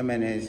MNAs।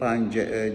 5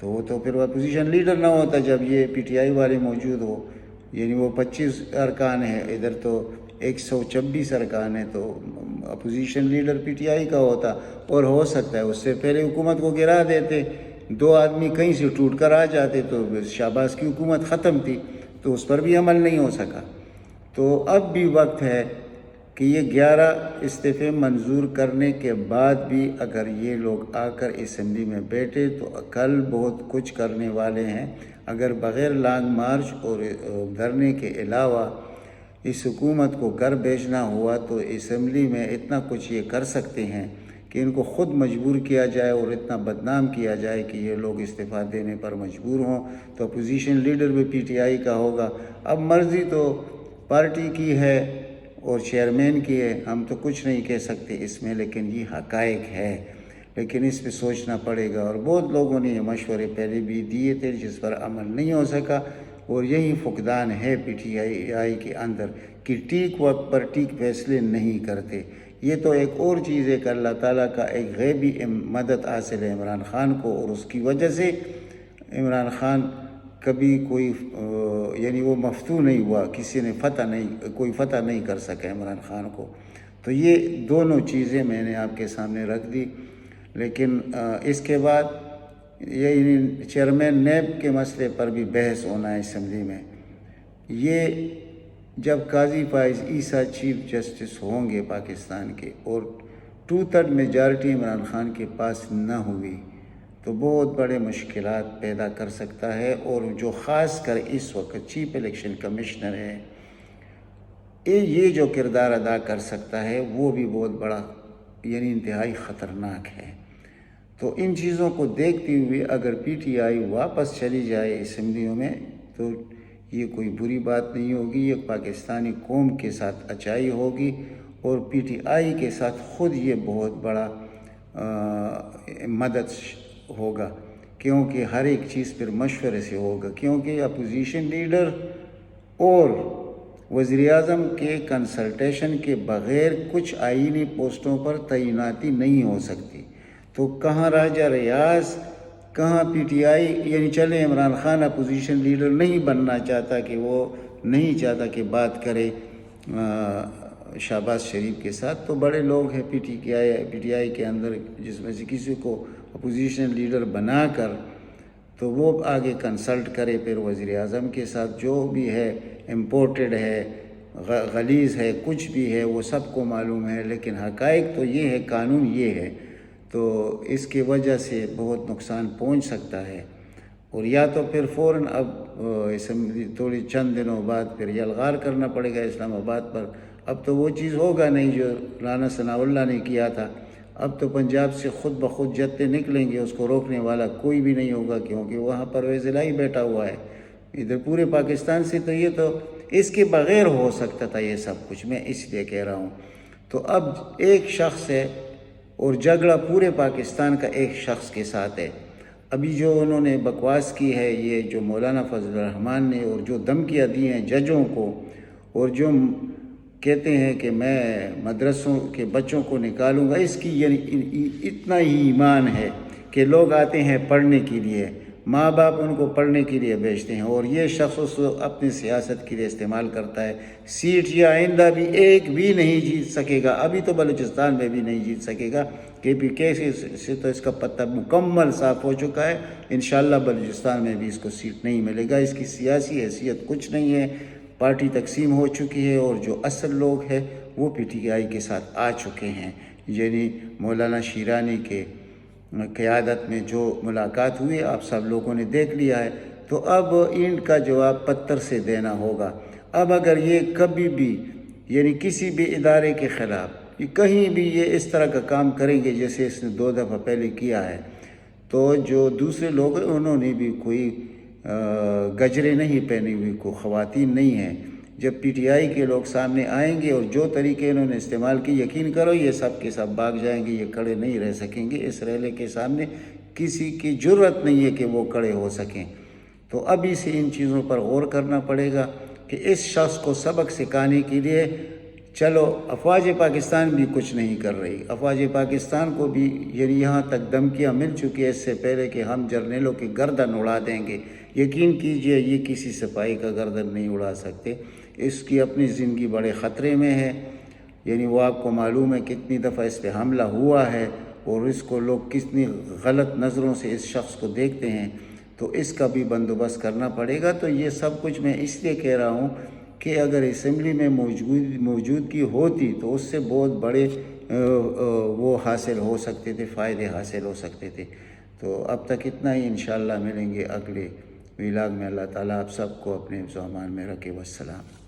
تو وہ تو پھر اپوزیشن لیڈر نہ ہوتا جب یہ پی ٹی آئی والے موجود ہو. یعنی وہ 25 ارکان ہیں، ادھر تو 126 ارکان ہیں، تو opposition leader P T I کا ہوتا. اور ہو سکتا ہے اس سے پہلے حکومت کو گرا دیتے، 2 آدمی کہیں سے ٹوٹ کر آ جاتے تو شہباز کی حکومت ختم تھی، تو اس پر بھی عمل نہیں ہو سکا. تو اب بھی وقت ہے کہ یہ 11 استعفے منظور کرنے کے بعد بھی اگر یہ لوگ آ کر اسمبلی میں بیٹھے تو کل بہت کچھ کرنے والے ہیں. اگر بغیر لانگ مارچ اور دھرنے کے علاوہ اس حکومت کو گھر بھیجنا ہوا تو اسمبلی میں اتنا کچھ یہ کر سکتے ہیں کہ ان کو خود مجبور کیا جائے اور اتنا بدنام کیا جائے کہ یہ لوگ استعفیٰ دینے پر مجبور ہوں. تو اپوزیشن لیڈر بھی پی ٹی آئی کا ہوگا. اب مرضی تو پارٹی کی ہے اور چیئرمین کی ہے، ہم تو کچھ نہیں کہہ سکتے اس میں، لیکن یہ حقائق ہے. لیکن اس پہ سوچنا پڑے گا، اور بہت لوگوں نے یہ مشورے پہلے بھی دیے تھے جس پر عمل نہیں ہو سکا. اور یہی فقدان ہے پی ٹی آئی کے اندر کہ ٹھیک وقت پر ٹھیک فیصلے نہیں کرتے. یہ تو ایک اور چیز ہے کہ اللہ تعالیٰ کا ایک غیبی مدد حاصل ہے عمران خان کو، اور اس کی وجہ سے عمران خان کبھی کوئی یعنی وہ مفتون نہیں ہوا، کسی نے کوئی فتح نہیں کر سکا عمران خان کو. تو یہ دونوں چیزیں میں نے آپ کے سامنے رکھ دی. لیکن اس کے بعد یہ چیئرمین نیب کے مسئلے پر بھی بحث ہونا ہے اسمبلی میں. یہ جب قاضی فائز عیسیٰ چیف جسٹس ہوں گے پاکستان کے اور 2/3 میجارٹی عمران خان کے پاس نہ ہوئی تو بہت بڑے مشکلات پیدا کر سکتا ہے. اور جو خاص کر اس وقت چیف الیکشن کمشنر ہے، یہ جو کردار ادا کر سکتا ہے وہ بھی بہت بڑا یعنی انتہائی خطرناک ہے. تو ان چیزوں کو دیکھتے ہوئے اگر پی ٹی آئی واپس چلی جائے اسمبلیوں میں تو یہ کوئی بری بات نہیں ہوگی، یہ پاکستانی قوم کے ساتھ اچائی ہوگی. اور پی ٹی آئی کے ساتھ خود یہ بہت بڑا مدد ہوگا، کیونکہ ہر ایک چیز پھر مشورے سے ہوگا، کیونکہ اپوزیشن لیڈر اور وزیر اعظم کے کنسلٹیشن کے بغیر کچھ آئینی پوسٹوں پر تعیناتی نہیں ہو سکتی. تو کہاں راجہ ریاض، کہاں پی ٹی آئی، یعنی چلے عمران خان اپوزیشن لیڈر نہیں بننا چاہتا کہ وہ نہیں چاہتا کہ بات کرے شہباز شریف کے ساتھ، تو بڑے لوگ ہیں پی ٹی آئی کے اندر جس میں سے کسی کو اپوزیشن لیڈر بنا کر تو وہ آگے کنسلٹ کرے پھر وزیر اعظم کے ساتھ. جو بھی ہے امپورٹڈ ہے، غلیظ ہے، کچھ بھی ہے وہ سب کو معلوم ہے. لیکن حقائق تو یہ ہے، قانون یہ ہے. تو اس کی وجہ سے بہت نقصان پہنچ سکتا ہے. اور یا تو پھر فوراً اب اسمبلی تھوڑی چند دنوں بعد پھر یلغار کرنا پڑے گا اسلام آباد پر. اب تو وہ چیز ہوگا نہیں جو رانا ثناء اللہ نے کیا تھا. اب تو پنجاب سے خود بخود جتے نکلیں گے، اس کو روکنے والا کوئی بھی نہیں ہوگا، کیونکہ وہاں پرویز الہی بیٹھا ہوا ہے. ادھر پورے پاکستان سے تو یہ تو اس کے بغیر ہو سکتا تھا یہ سب کچھ، میں اس لیے کہہ رہا ہوں. تو اب ایک شخص ہے اور جھگڑا پورے پاکستان کا ایک شخص کے ساتھ ہے. ابھی جو انہوں نے بکواس کی ہے یہ جو مولانا فضل الرحمان نے، اور جو دھمکیاں دی ہیں ججوں کو، اور جو کہتے ہیں کہ میں مدرسوں کے بچوں کو نکالوں گا، اس کی یعنی اتنا ہی ایمان ہے کہ لوگ آتے ہیں پڑھنے کے لیے، ماں باپ ان کو پڑھنے کے لیے بھیجتے ہیں، اور یہ شخص اس کو اپنی سیاست کے لیے استعمال کرتا ہے. سیٹ یہ آئندہ بھی ایک بھی نہیں جیت سکے گا. ابھی تو بلوچستان میں بھی نہیں جیت سکے گا. کے پی کے سے تو اس کا پتہ مکمل صاف ہو چکا ہے. انشاءاللہ بلوچستان میں بھی اس کو سیٹ نہیں ملے گا. اس کی سیاسی حیثیت کچھ نہیں ہے. پارٹی تقسیم ہو چکی ہے اور جو اصل لوگ ہیں وہ پی ٹی آئی کے ساتھ آ چکے ہیں. یعنی مولانا شیرانی کے قیادت میں جو ملاقات ہوئی آپ سب لوگوں نے دیکھ لیا ہے. تو اب ان کا جواب پتھر سے دینا ہوگا. اب اگر یہ کبھی بھی یعنی کسی بھی ادارے کے خلاف کہیں بھی یہ اس طرح کا کام کریں گے جیسے اس نے 2 دفعہ پہلے کیا ہے، تو جو دوسرے لوگ ہیں انہوں نے بھی کوئی گجرے نہیں پہنی ہوئی، کوئی خواتین نہیں ہیں. جب پی ٹی آئی کے لوگ سامنے آئیں گے اور جو طریقے انہوں نے استعمال کی، یقین کرو یہ سب کے سب بھاگ جائیں گے. یہ کھڑے نہیں رہ سکیں گے. اس ریلے کے سامنے کسی کی جرت نہیں ہے کہ وہ کھڑے ہو سکیں. تو ابھی سے ان چیزوں پر غور کرنا پڑے گا کہ اس شخص کو سبق سکھانے کے لیے چلو افواج پاکستان بھی کچھ نہیں کر رہی. افواج پاکستان کو بھی یہاں تک دھمکیاں مل چکی ہے اس سے پہلے کہ ہم جرنیلوں کی گردن اڑا دیں گے. یقین کیجئے یہ کسی سپاہی کا گردن نہیں اڑا سکتے. اس کی اپنی زندگی بڑے خطرے میں ہے. وہ آپ کو معلوم ہے کتنی دفعہ اس پہ حملہ ہوا ہے اور اس کو لوگ کتنی غلط نظروں سے اس شخص کو دیکھتے ہیں. تو اس کا بھی بندوبست کرنا پڑے گا. تو یہ سب کچھ میں اس لیے کہہ رہا ہوں کہ اگر اسمبلی میں موجودگی ہوتی تو اس سے بہت بڑے وہ حاصل ہو سکتے تھے، فائدے حاصل ہو سکتے تھے. تو اب تک اتنا ہی. انشاءاللہ ملیں گے اگلے ویلاگ میں. اللہ تعالیٰ آپ سب کو اپنے حفظ و امان میں رکھے. والسلام.